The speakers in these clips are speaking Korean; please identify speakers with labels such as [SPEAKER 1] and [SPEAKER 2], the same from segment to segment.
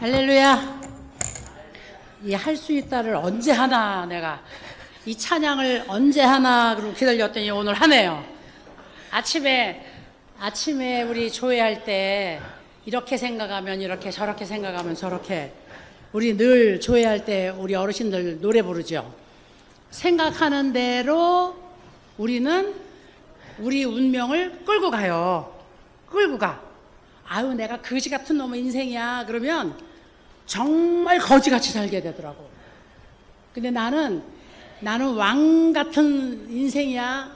[SPEAKER 1] 할렐루야. 이 할 수 있다를 언제 하나, 내가 이 찬양을 언제 하나 그러고 기다렸더니 오늘 하네요. 아침에 우리 조회할 때 이렇게 생각하면 이렇게, 저렇게 생각하면 저렇게, 우리 늘 조회할 때 우리 어르신들 노래 부르죠. 생각하는 대로 우리는 우리 운명을 끌고 가요. 끌고 가. 아유, 내가 거지 같은 놈의 인생이야 그러면 정말 거지같이 살게 되더라고. 근데 나는 왕 같은 인생이야,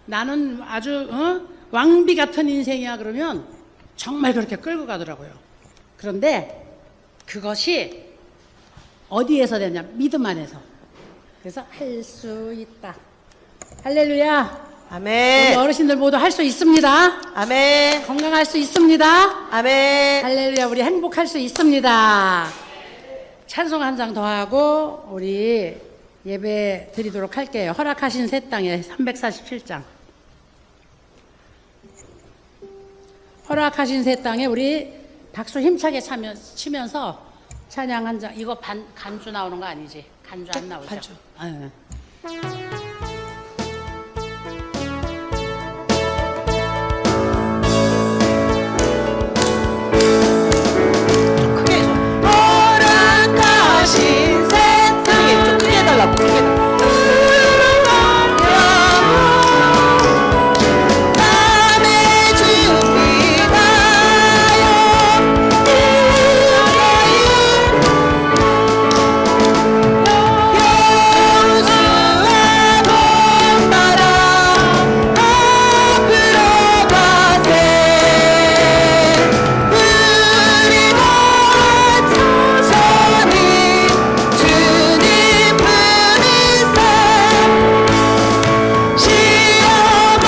[SPEAKER 1] 나는 아주 왕비 같은 인생이야 그러면 정말 그렇게 끌고 가더라고요. 그런데 그것이 어디에서 되냐? 믿음 안에서. 그래서 할 수 있다. 할렐루야.
[SPEAKER 2] 아멘.
[SPEAKER 1] 우리 어르신들 모두 할 수 있습니다.
[SPEAKER 2] 아멘.
[SPEAKER 1] 건강할 수 있습니다.
[SPEAKER 2] 아멘.
[SPEAKER 1] 할렐루야. 우리 행복할 수 있습니다. 찬송 한 장 더 하고 우리 예배 드리도록 할게요. 허락하신 새 땅에 347장. 허락하신 새 땅에 우리 박수 힘차게 치면서 찬양 한 장. 이거 간주 나오는 거 아니지? 간주 안 나오죠?
[SPEAKER 2] 간주.
[SPEAKER 1] 네.
[SPEAKER 2] 크게 해줘. 허락하신 세상. 좀 크게 해달라고. 크게 해달라고. 밤에 준비하여 여수와 봄바람 앞으로 가세. 우리가 조선히 주님 품이세. 시험을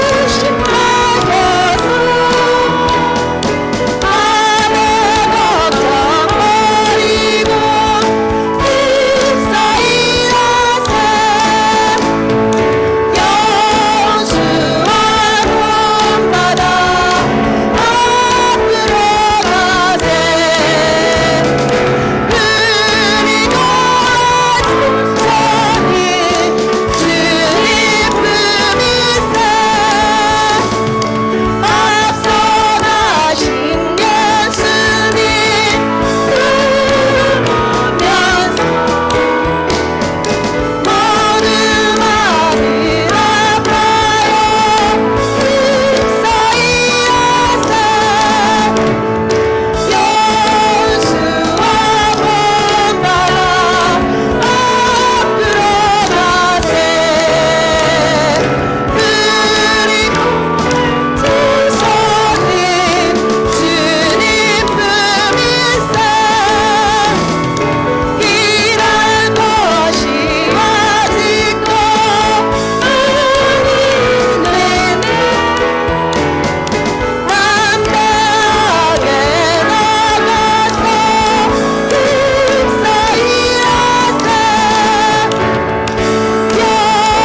[SPEAKER 2] 당당하고 의심하여서 아무 걱정 버리고 입사일하세. 여수와 봄바다 앞으로 가세. 우리가 조선히 주님 품이세. 앞서 가신 예수님 부르면서 모든 마음을 아파요 입사일하세. 여수와 봄바다 앞으로 가세. 우리가 조선히 주님 품이세. 일할 것이 아직도 많이 되네. 담대하게 나가서 입사일하세.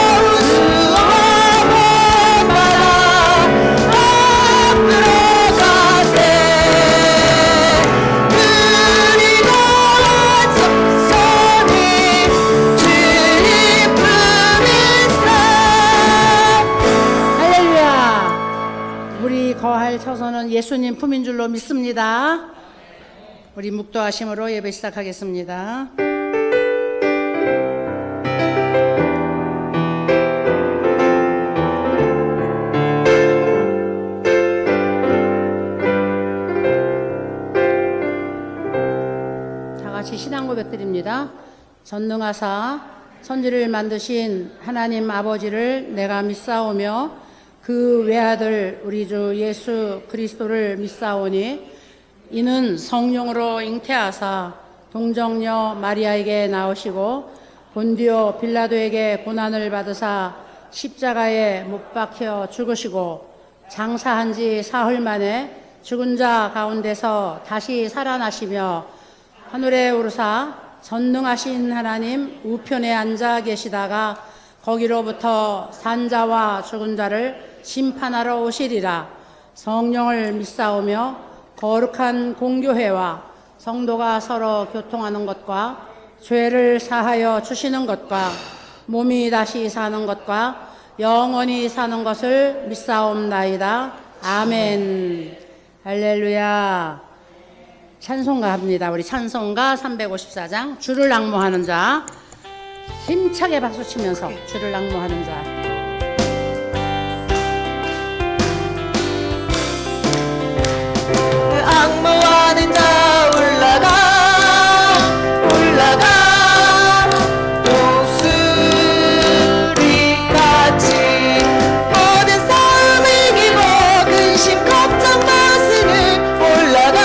[SPEAKER 2] 여수와 봄바다 앞으로 가세. 우리가 조선히 주님 품이세.
[SPEAKER 1] 할렐루야. 우리 거할 처소는 예수님 품인 줄로 믿습니다. 우리 묵도하심으로 예배 시작하겠습니다. 다 같이 신앙 고백드립니다. 전능하사 천지를 만드신 하나님 아버지를 내가 믿사오며 그 외아들 우리 주 예수 그리스도를 믿사오니 이는 성령으로 잉태하사 동정녀 마리아에게 나오시고 본디오 빌라도에게 고난을 받으사 십자가에 못 박혀 죽으시고 장사한 지 사흘 만에 죽은 자 가운데서 다시 살아나시며 하늘에 오르사 전능하신 하나님 우편에 앉아 계시다가 거기로부터 산자와 죽은 자를 심판하러 오시리라. 성령을 믿사오며 거룩한 공교회와 성도가 서로 교통하는 것과 죄를 사하여 주시는 것과 몸이 다시 사는 것과 영원히 사는 것을 믿사옵나이다. 아멘. 할렐루야. 찬송가 합니다. 우리 찬송가 354장 주를 낭모하는 자, 힘차게 박수치면서 주를 낭모하는 자.
[SPEAKER 2] 악무하는 자 올라가 독수리같이 모든 싸움을 이기고 근심 걱정 마시는 올라가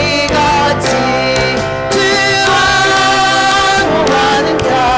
[SPEAKER 2] 독수리같이 주와 모하는 자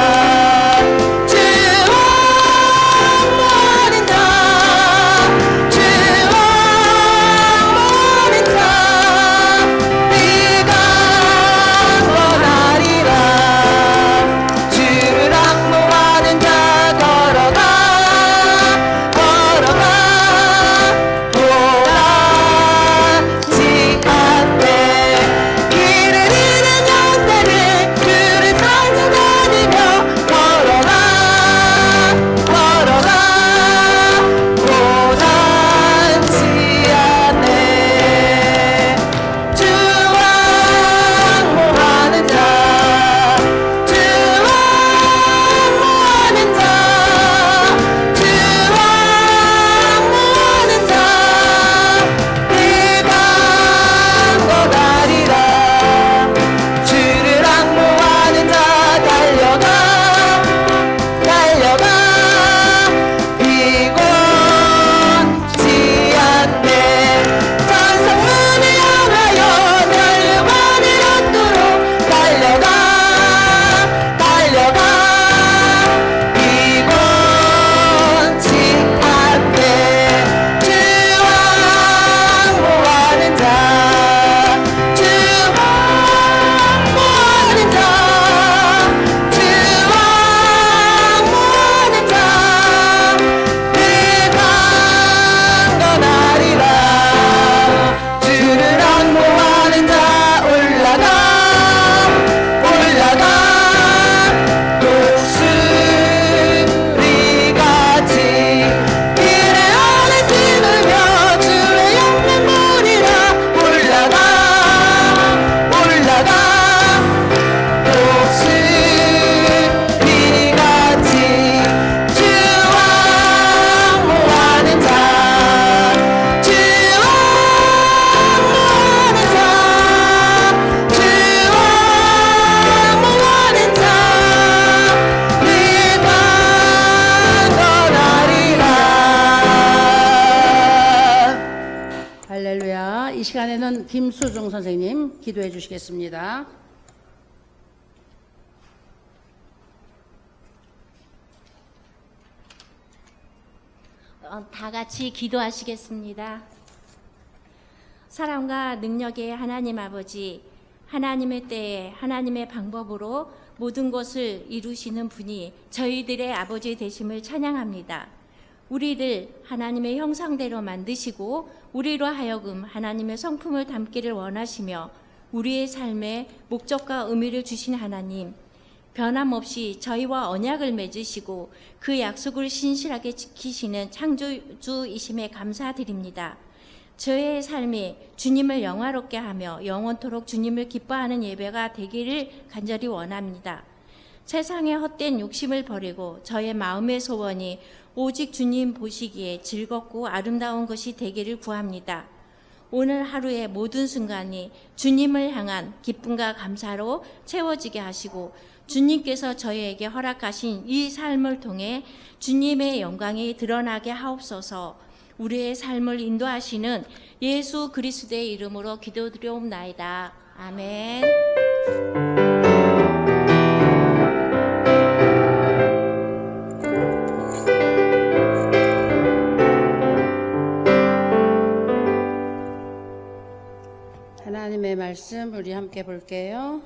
[SPEAKER 1] 이 시간에는 김수중 선생님 기도해 주시겠습니다.
[SPEAKER 3] 다 같이 기도하시겠습니다. 사랑과 능력의 하나님 아버지, 하나님의 때에 하나님의 방법으로 모든 것을 이루시는 분이 저희들의 아버지 되심을 찬양합니다. 우리를 하나님의 형상대로 만드시고 우리로 하여금 하나님의 성품을 담기를 원하시며 우리의 삶에 목적과 의미를 주신 하나님, 변함없이 저희와 언약을 맺으시고 그 약속을 신실하게 지키시는 창조주이심에 감사드립니다. 저의 삶이 주님을 영화롭게 하며 영원토록 주님을 기뻐하는 예배가 되기를 간절히 원합니다. 세상의 헛된 욕심을 버리고 저의 마음의 소원이 오직 주님 보시기에 즐겁고 아름다운 것이 되기를 구합니다. 오늘 하루의 모든 순간이 주님을 향한 기쁨과 감사로 채워지게 하시고 주님께서 저희에게 허락하신 이 삶을 통해 주님의 영광이 드러나게 하옵소서. 우리의 삶을 인도하시는 예수 그리스도의 이름으로 기도드리옵나이다. 아멘.
[SPEAKER 1] 하나님의 말씀 우리 함께 볼게요.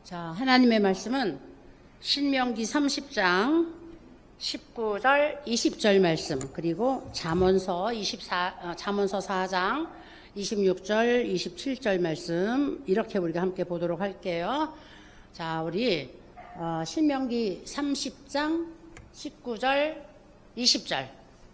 [SPEAKER 1] 자, 하나님의 말씀은 신명기 30장 19절, 20절 말씀, 그리고 잠언서 4장 26절, 27절 말씀, 이렇게 우리가 함께 보도록 할게요. 자, 우리 신명기 30장 19절, 20절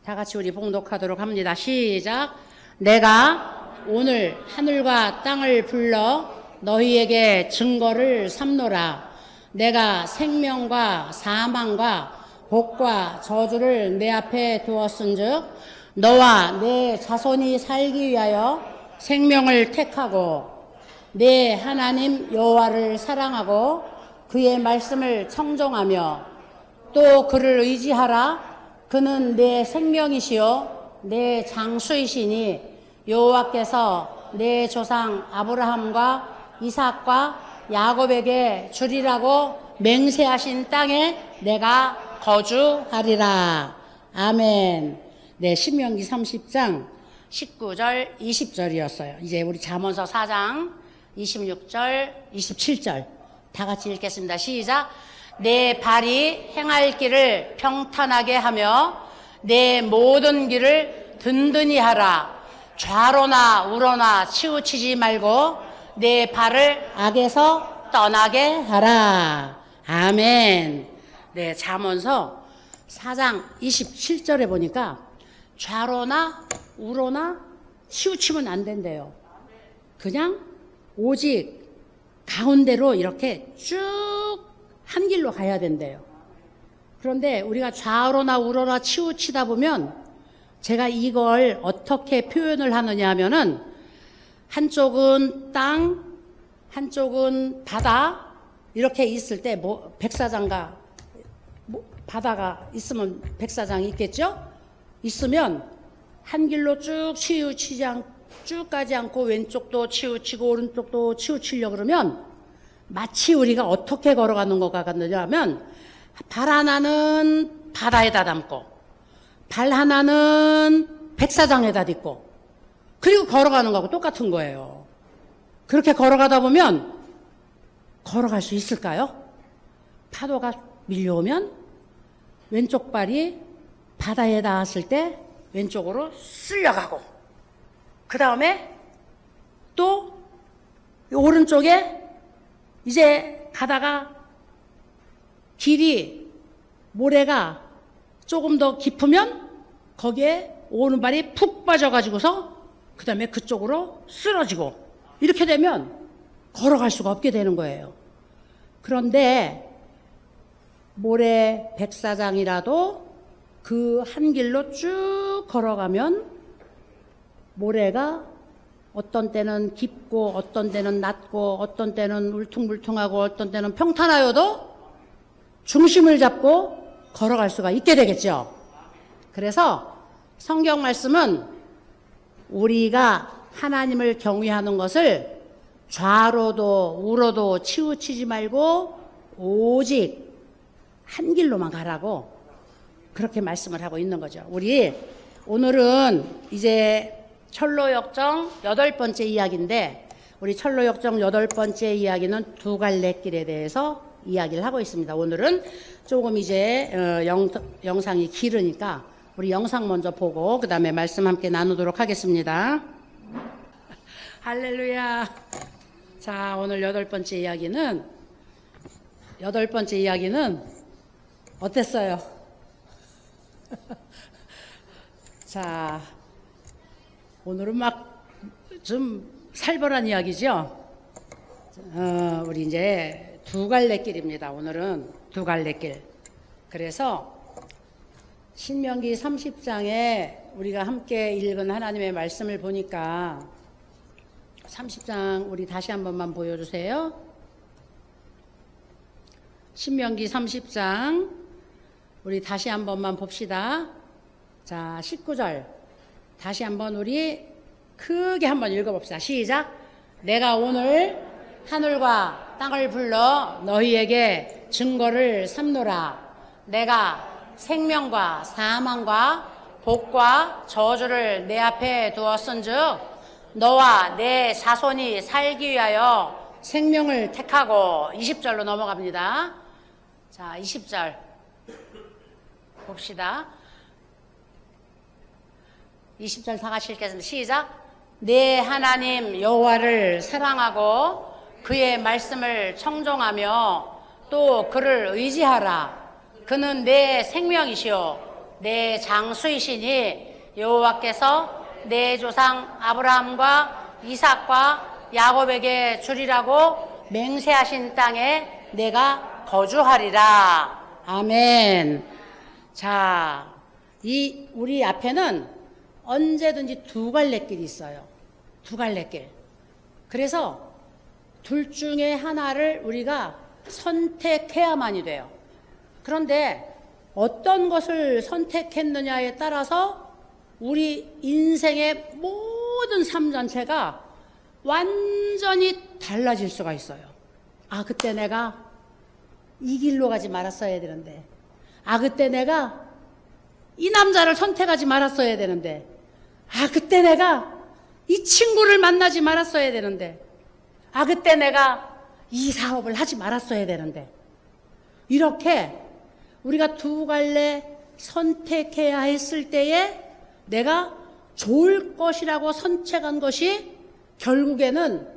[SPEAKER 1] 다 같이 우리 봉독하도록 합니다. 시작. 내가 오늘 하늘과 땅을 불러 너희에게 증거를 삼노라. 내가 생명과 사망과 복과 저주를 내 앞에 두었은즉 너와 내 자손이 살기 위하여 생명을 택하고 내 하나님 여호와를 사랑하고 그의 말씀을 청종하며 또 그를 의지하라. 그는 내 생명이시요 내 장수이시니 여호와께서 내 조상 아브라함과 이삭과 야곱에게 주리라고 맹세하신 땅에 내가 거주하리라. 아멘. 네, 신명기 30장 19절, 20절이었어요. 이제 우리 잠언서 4장 26절, 27절 다 같이 읽겠습니다. 시작. 내 발이 행할 길을 평탄하게 하며 내 모든 길을 든든히 하라. 좌로나 우로나 치우치지 말고 내 발을 악에서 떠나게 하라. 아멘. 네, 잠언서 4장 27절에 보니까 좌로나 우로나 치우치면 안 된대요. 그냥 오직 가운데로 이렇게 쭉 한 길로 가야 된대요. 그런데 우리가 좌로나 우로나 치우치다 보면 제가 이걸 어떻게 표현을 하느냐 하면은 한쪽은 땅, 한쪽은 바다 이렇게 있을 때 뭐 백사장과 바다가 있으면 백사장이 있겠죠? 있으면 한 길로 쭉 쭉 가지 않고 왼쪽도 치우치고 오른쪽도 치우치려고 그러면 마치 우리가 어떻게 걸어가는 것 같느냐 하면 발 하나는 바다에다 담고 발 하나는 백사장에다 딛고 그리고 걸어가는 거하고 똑같은 거예요. 그렇게 걸어가다 보면 걸어갈 수 있을까요? 파도가 밀려오면 왼쪽 발이 바다에 닿았을 때 왼쪽으로 쓸려가고 그 다음에 또 오른쪽에 이제 가다가 길이 모래가 조금 더 깊으면 거기에 오른발이 푹 빠져가지고서 그 다음에 그쪽으로 쓰러지고 이렇게 되면 걸어갈 수가 없게 되는 거예요. 그런데 모래 백사장이라도 그 한 길로 쭉 걸어가면 모래가 어떤 때는 깊고 어떤 때는 낮고 어떤 때는 울퉁불퉁하고 어떤 때는 평탄하여도 중심을 잡고 걸어갈 수가 있게 되겠죠. 그래서 성경 말씀은 우리가 하나님을 경외하는 것을 좌로도 우로도 치우치지 말고 오직 한 길로만 가라고 그렇게 말씀을 하고 있는 거죠. 우리 오늘은 이제 철로역정 8번째 이야기인데 우리 철로역정 8번째 이야기는 두 갈래 길에 대해서 이야기를 하고 있습니다. 오늘은 조금 이제 영상이 길으니까 우리 영상 먼저 보고 그 다음에 말씀 함께 나누도록 하겠습니다. 할렐루야. 자, 오늘 8번째 이야기는 어땠어요? 자, 오늘은 막 좀 살벌한 이야기죠? 우리 이제 두 갈래 길입니다. 오늘은 두 갈래 길. 그래서 신명기 30장에 우리가 함께 읽은 하나님의 말씀을 보니까 30장 우리 다시 한 번만 보여주세요. 신명기 30장 우리 다시 한 번만 봅시다. 자, 19절 다시 한번 우리 크게 한번 읽어봅시다. 시작. 내가 오늘 하늘과 땅을 불러 너희에게 증거를 삼노라. 내가 생명과 사망과 복과 저주를 내 앞에 두었은즉 너와 내 자손이 살기 위하여 생명을 택하고 20절로 넘어갑니다. 자, 20절 봅시다. 20절 다 같이 읽겠습니다. 시작. 내 하나님 여호와를 사랑하고 그의 말씀을 청종하며 또 그를 의지하라. 그는 내 생명이시요 내 장수이시니 여호와께서 내 조상 아브라함과 이삭과 야곱에게 주리라고 맹세하신 땅에 내가 거주하리라. 아멘. 자, 우리 앞에는 언제든지 두 갈래 길이 있어요. 두 갈래 길. 그래서 둘 중에 하나를 우리가 선택해야만이 돼요. 그런데 어떤 것을 선택했느냐에 따라서 우리 인생의 모든 삶 전체가 완전히 달라질 수가 있어요. 아, 그때 내가 이 길로 가지 말았어야 되는데, 아, 그때 내가 이 남자를 선택하지 말았어야 되는데, 아, 그때 내가 이 친구를 만나지 말았어야 되는데, 아, 그때 내가 이 사업을 하지 말았어야 되는데, 이렇게 우리가 두 갈래 선택해야 했을 때에 내가 좋을 것이라고 선택한 것이 결국에는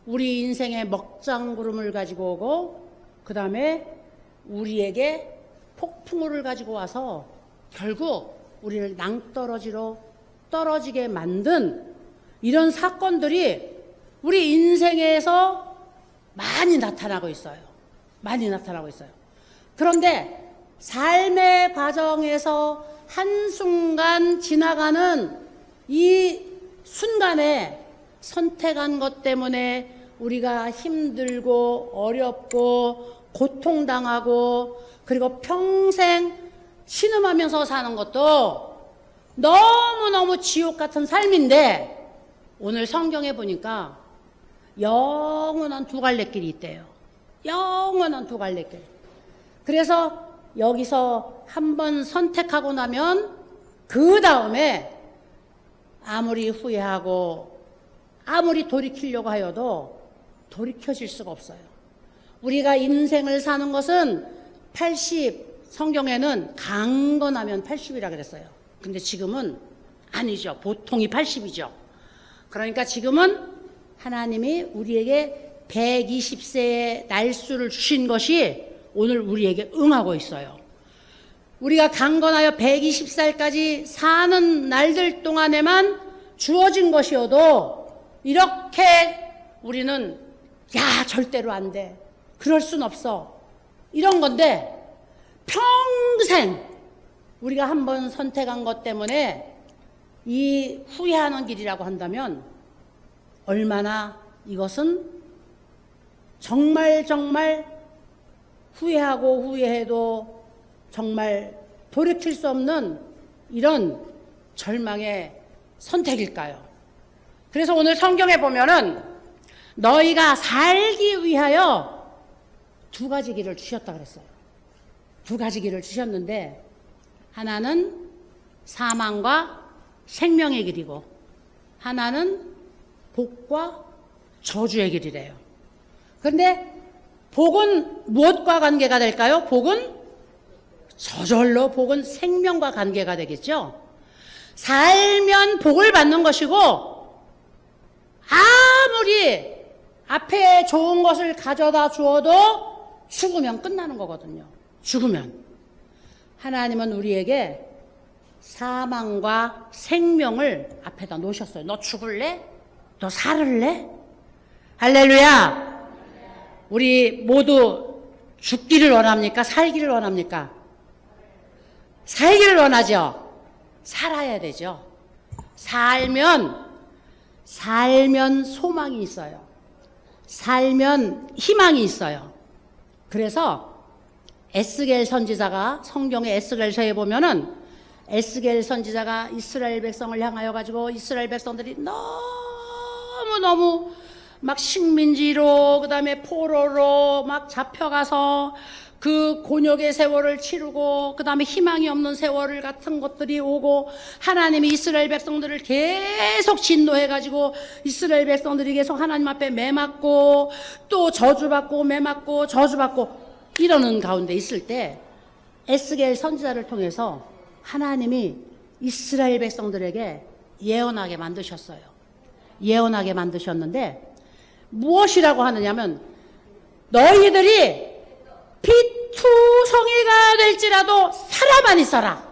[SPEAKER 1] 우리 인생의 먹장구름을 가지고 오고, 그 다음에 우리에게 폭풍우를 가지고 와서 결국 우리를 낭떠러지로 떨어지게 만든 이런 사건들이 우리 인생에서 많이 나타나고 있어요. 많이 나타나고 있어요. 그런데 삶의 과정에서 한순간 지나가는 이 순간에 선택한 것 때문에 우리가 힘들고 어렵고 고통당하고 그리고 평생 신음하면서 사는 것도 너무너무 지옥 같은 삶인데, 오늘 성경에 보니까 영원한 두 갈래 길이 있대요. 영원한 두 갈래 길. 그래서 여기서 한번 선택하고 나면 그 다음에 아무리 후회하고 아무리 돌이키려고 하여도 돌이켜질 수가 없어요. 우리가 인생을 사는 것은 성경에는 강건하면 80이라 그랬어요. 근데 지금은 아니죠. 보통이 80이죠. 그러니까 지금은 하나님이 우리에게 120세의 날수를 주신 것이 오늘 우리에게 응하고 있어요. 우리가 강건하여 120살까지 사는 날들 동안에만 주어진 것이어도 이렇게 우리는 야, 절대로 안 돼, 그럴 순 없어, 이런 건데, 평생 우리가 한번 선택한 것 때문에 이 후회하는 길이라고 한다면 얼마나 이것은 정말 후회하고 후회해도 정말 돌이킬 수 없는 이런 절망의 선택일까요? 그래서 오늘 성경에 보면은 너희가 살기 위하여 두 가지 길을 주셨다 그랬어요. 두 가지 길을 주셨는데, 하나는 사망과 생명의 길이고 하나는 복과 저주의 길이래요. 그런데 복은 무엇과 관계가 될까요? 복은 저절로 복은 생명과 관계가 되겠죠. 살면 복을 받는 것이고, 아무리 앞에 좋은 것을 가져다 주어도 죽으면 끝나는 거거든요. 죽으면. 하나님은 우리에게 사망과 생명을 앞에다 놓으셨어요. 너 죽을래? 너 살을래? 할렐루야. 우리 모두 죽기를 원합니까? 살기를 원합니까? 살기를 원하죠. 살아야 되죠. 살면 소망이 있어요. 살면 희망이 있어요. 그래서 에스겔 선지자가, 성경의 에스겔서에 보면은 에스겔 선지자가 이스라엘 백성을 향하여 가지고, 이스라엘 백성들이 너무너무 막 식민지로, 그 다음에 포로로 막 잡혀가서 그 곤욕의 세월을 치르고 그 다음에 희망이 없는 세월 같은 것들이 오고 하나님이 이스라엘 백성들을 계속 진노해가지고 이스라엘 백성들이 계속 하나님 앞에 매맞고 또 저주받고 매맞고 저주받고 이러는 가운데 있을 때 에스겔 선지자를 통해서 하나님이 이스라엘 백성들에게 예언하게 만드셨어요. 예언하게 만드셨는데 무엇이라고 하느냐면 너희들이 피투성이가 될지라도 살아만 있어라.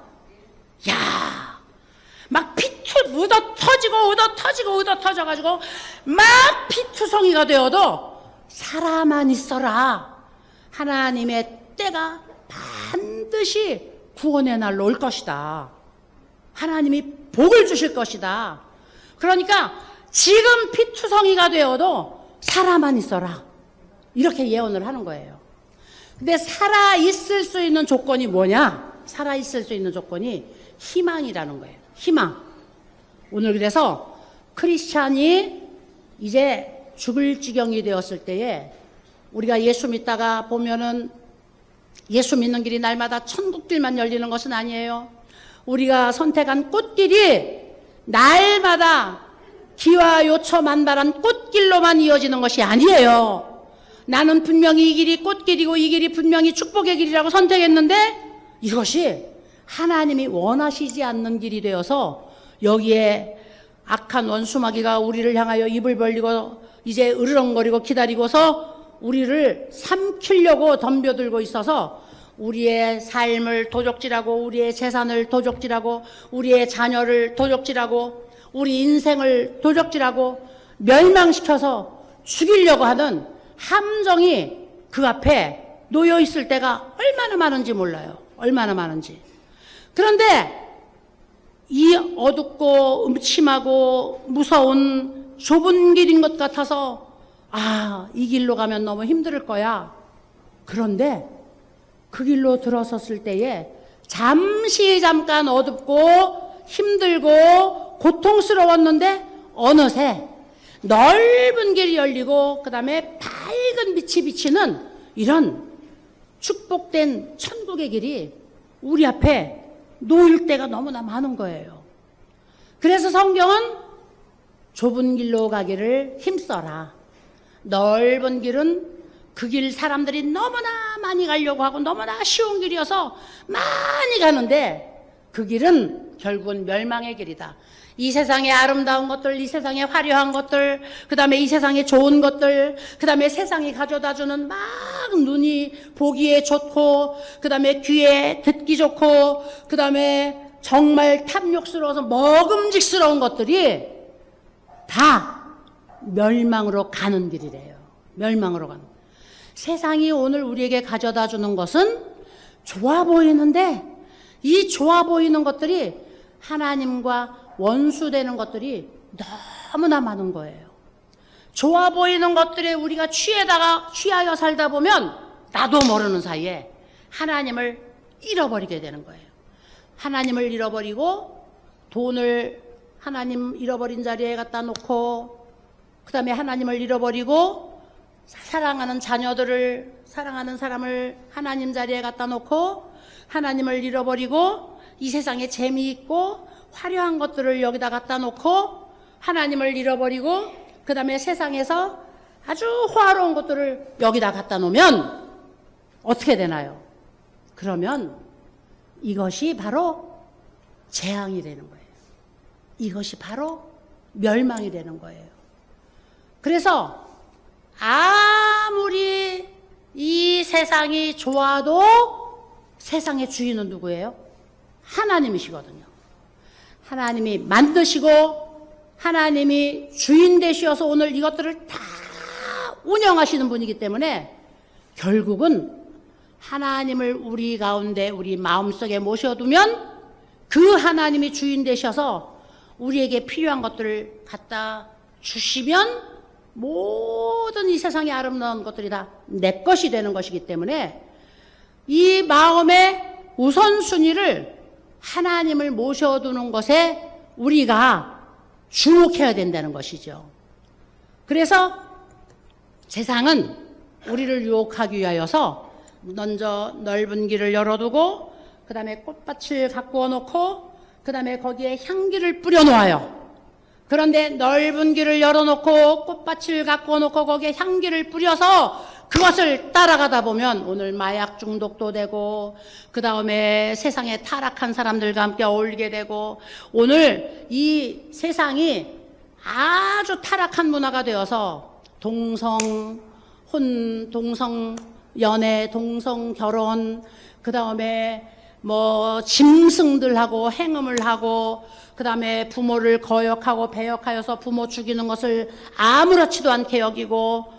[SPEAKER 1] 야, 막 피투 묻어 터져가지고 막 피투성이가 되어도 살아만 있어라. 하나님의 때가 반드시 구원의 날로 올 것이다. 하나님이 복을 주실 것이다. 그러니까 지금 피투성이가 되어도 살아만 있어라. 이렇게 예언을 하는 거예요. 근데 살아있을 수 있는 조건이 뭐냐? 살아있을 수 있는 조건이 희망이라는 거예요. 희망. 오늘 그래서 크리스찬이 이제 죽을 지경이 되었을 때에 우리가 예수 믿다가 보면은 예수 믿는 길이 날마다 천국길만 열리는 것은 아니에요. 우리가 선택한 꽃길이 날마다 기와 요처 만발한 꽃길로만 이어지는 것이 아니에요. 나는 분명히 이 길이 꽃길이고 이 길이 분명히 축복의 길이라고 선택했는데 이것이 하나님이 원하시지 않는 길이 되어서 여기에 악한 원수마귀가 우리를 향하여 입을 벌리고 이제 으르렁거리고 기다리고서 우리를 삼키려고 덤벼들고 있어서 우리의 삶을 도적질하고 우리의 재산을 도적질하고 우리의 자녀를 도적질하고 우리 인생을 도적질하고 멸망시켜서 죽이려고 하는 함정이 그 앞에 놓여 있을 때가 얼마나 많은지 몰라요. 얼마나 많은지. 그런데 이 어둡고 음침하고 무서운 좁은 길인 것 같아서 이 길로 가면 너무 힘들 거야. 그런데 그 길로 들어섰을 때에 잠깐 어둡고 힘들고 고통스러웠는데 어느새 넓은 길이 열리고 그 다음에 밝은 빛이 비치는 이런 축복된 천국의 길이 우리 앞에 놓일 때가 너무나 많은 거예요. 그래서 성경은 좁은 길로 가기를 힘써라. 넓은 길은 그 길 사람들이 너무나 많이 가려고 하고 너무나 쉬운 길이어서 많이 가는데 그 길은 결국은 멸망의 길이다. 이 세상의 아름다운 것들, 이 세상의 화려한 것들, 그 다음에 이 세상의 좋은 것들, 그 다음에 세상이 가져다주는 막 눈이 보기에 좋고, 그 다음에 귀에 듣기 좋고, 그 다음에 정말 탐욕스러워서 먹음직스러운 것들이 다 멸망으로 가는 길이래요. 멸망으로 가는. 세상이 오늘 우리에게 가져다 주는 것은 좋아 보이는데 이 좋아 보이는 것들이 하나님과 원수되는 것들이 너무나 많은 거예요. 좋아 보이는 것들에 우리가 취하여 살다 보면 나도 모르는 사이에 하나님을 잃어버리게 되는 거예요. 하나님을 잃어버리고 돈을 하나님 잃어버린 자리에 갖다 놓고 그 다음에 하나님을 잃어버리고 사랑하는 자녀들을 사랑하는 사람을 하나님 자리에 갖다 놓고 하나님을 잃어버리고 이 세상에 재미있고 화려한 것들을 여기다 갖다 놓고 하나님을 잃어버리고 그 다음에 세상에서 아주 화려한 것들을 여기다 갖다 놓으면 어떻게 되나요? 그러면 이것이 바로 재앙이 되는 거예요. 이것이 바로 멸망이 되는 거예요. 그래서 아무리 이 세상이 좋아도 세상의 주인은 누구예요? 하나님이시거든요. 하나님이 만드시고 하나님이 주인 되시어서 오늘 이것들을 다 운영하시는 분이기 때문에 결국은 하나님을 우리 가운데 우리 마음속에 모셔두면 그 하나님이 주인 되셔서 우리에게 필요한 것들을 갖다 주시면 모든 이 세상의 아름다운 것들이 다 내 것이 되는 것이기 때문에 이 마음의 우선순위를 하나님을 모셔두는 것에 우리가 주목해야 된다는 것이죠. 그래서 세상은 우리를 유혹하기 위하여서 먼저 넓은 길을 열어두고 그 다음에 꽃밭을 가꾸어 놓고 그 다음에 거기에 향기를 뿌려 놓아요. 그런데 넓은 길을 열어놓고 꽃밭을 가꾸어 놓고 거기에 향기를 뿌려서 그것을 따라가다 보면 오늘 마약 중독도 되고 그 다음에 세상에 타락한 사람들과 함께 어울리게 되고 오늘 이 세상이 아주 타락한 문화가 되어서 동성 연애, 동성 결혼, 그 다음에 뭐 짐승들하고 행음을 하고 그 다음에 부모를 거역하고 배역하여서 부모 죽이는 것을 아무렇지도 않게 여기고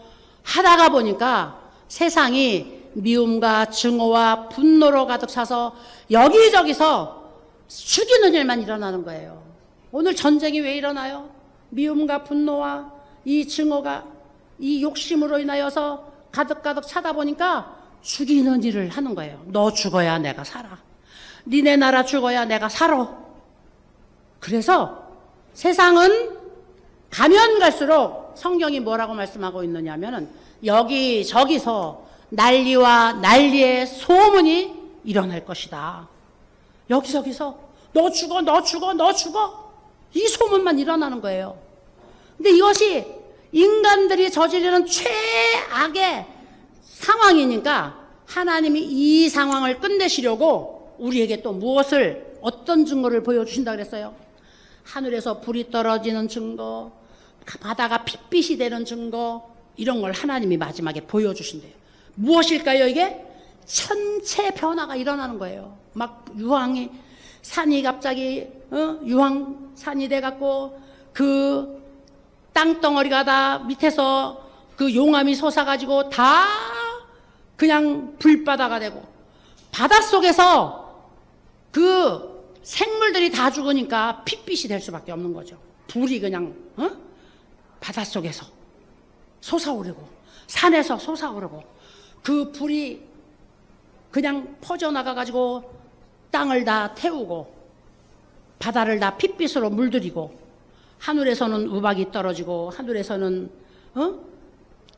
[SPEAKER 1] 하다가 보니까 세상이 미움과 증오와 분노로 가득 차서 여기저기서 죽이는 일만 일어나는 거예요. 오늘 전쟁이 왜 일어나요? 미움과 분노와 이 증오가 이 욕심으로 인하여서 가득가득 차다 보니까 죽이는 일을 하는 거예요. 너 죽어야 내가 살아. 니네 나라 죽어야 내가 살아. 그래서 세상은 가면 갈수록 성경이 뭐라고 말씀하고 있느냐면은 여기저기서 난리와 난리의 소문이 일어날 것이다. 여기저기서 너 죽어, 너 죽어, 너 죽어. 이 소문만 일어나는 거예요. 근데 이것이 인간들이 저지르는 최악의 상황이니까 하나님이 이 상황을 끝내시려고 우리에게 또 무엇을 어떤 증거를 보여주신다 그랬어요? 하늘에서 불이 떨어지는 증거, 바다가 핏빛이 되는 증거, 이런 걸 하나님이 마지막에 보여주신대요. 무엇일까요 이게? 천체 변화가 일어나는 거예요. 막 유황이 산이 갑자기 유황산이 돼갖고 그 땅덩어리가 다 밑에서 그 용암이 솟아가지고 다 그냥 불바다가 되고 바닷속에서 그 생물들이 다 죽으니까 핏빛이 될 수밖에 없는 거죠. 불이 그냥 바닷속에서 솟아오르고 산에서 솟아오르고 그 불이 그냥 퍼져나가가지고 땅을 다 태우고 바다를 다 핏빛으로 물들이고 하늘에서는 우박이 떨어지고 하늘에서는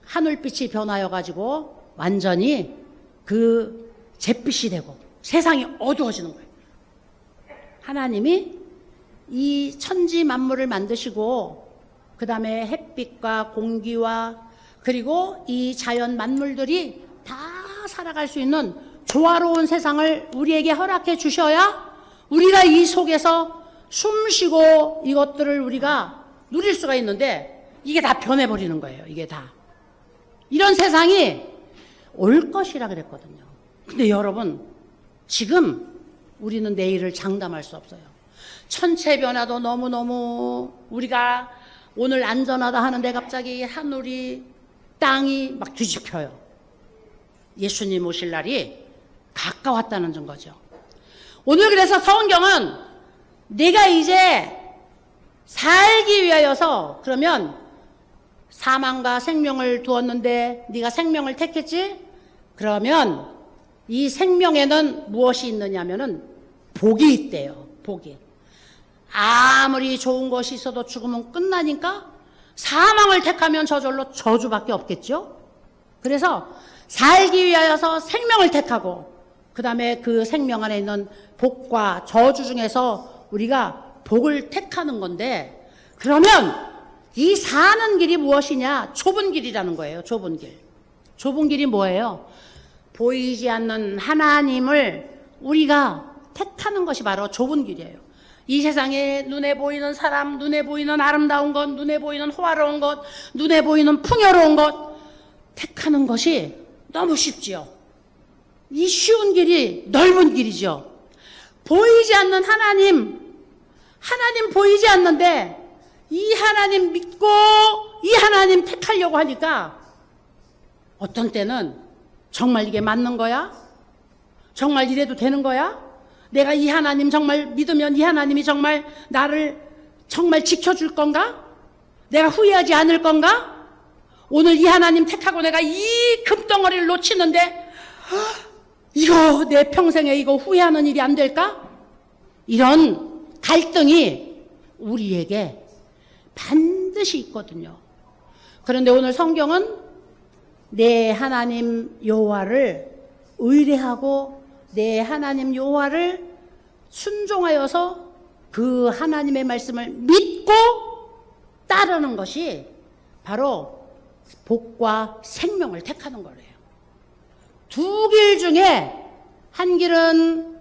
[SPEAKER 1] 하늘빛이 변하여가지고 완전히 그 잿빛이 되고 세상이 어두워지는 거예요. 하나님이 이 천지 만물을 만드시고 그 다음에 햇빛과 공기와 그리고 이 자연 만물들이 다 살아갈 수 있는 조화로운 세상을 우리에게 허락해 주셔야 우리가 이 속에서 숨 쉬고 이것들을 우리가 누릴 수가 있는데 이게 다 변해버리는 거예요. 이게 다. 이런 세상이 올 것이라 그랬거든요. 근데 여러분 지금 우리는 내일을 장담할 수 없어요. 천체 변화도 너무너무 우리가 오늘 안전하다 하는데 갑자기 하늘이 땅이 막 뒤집혀요. 예수님 오실 날이 가까웠다는 증거죠. 오늘 그래서 성경은 내가 이제 살기 위하여서 그러면 사망과 생명을 두었는데 네가 생명을 택했지? 그러면 이 생명에는 무엇이 있느냐면은 복이 있대요. 복이. 아무리 좋은 것이 있어도 죽으면 끝나니까 사망을 택하면 저절로 저주밖에 없겠죠. 그래서 살기 위하여서 생명을 택하고 그 다음에 그 생명 안에 있는 복과 저주 중에서 우리가 복을 택하는 건데 그러면 이 사는 길이 무엇이냐? 좁은 길이라는 거예요. 좁은 길. 좁은 길이 뭐예요? 보이지 않는 하나님을 우리가 택하는 것이 바로 좁은 길이에요. 이 세상에 눈에 보이는 사람, 눈에 보이는 아름다운 것, 눈에 보이는 호화로운 것, 눈에 보이는 풍요로운 것 택하는 것이 너무 쉽지요. 이 쉬운 길이 넓은 길이죠. 보이지 않는 하나님 보이지 않는데 이 하나님 믿고 이 하나님 택하려고 하니까 어떤 때는 정말 이게 맞는 거야? 정말 이래도 되는 거야? 내가 이 하나님 정말 믿으면 이 하나님이 정말 나를 정말 지켜줄 건가? 내가 후회하지 않을 건가? 오늘 이 하나님 택하고 내가 이 금덩어리를 놓치는데 이거 내 평생에 이거 후회하는 일이 안 될까? 이런 갈등이 우리에게 반드시 있거든요. 그런데 오늘 성경은 내 하나님 여호와를 의뢰하고 내 하나님 여호와를 순종하여서 그 하나님의 말씀을 믿고 따르는 것이 바로 복과 생명을 택하는 거래요. 두 길 중에 한 길은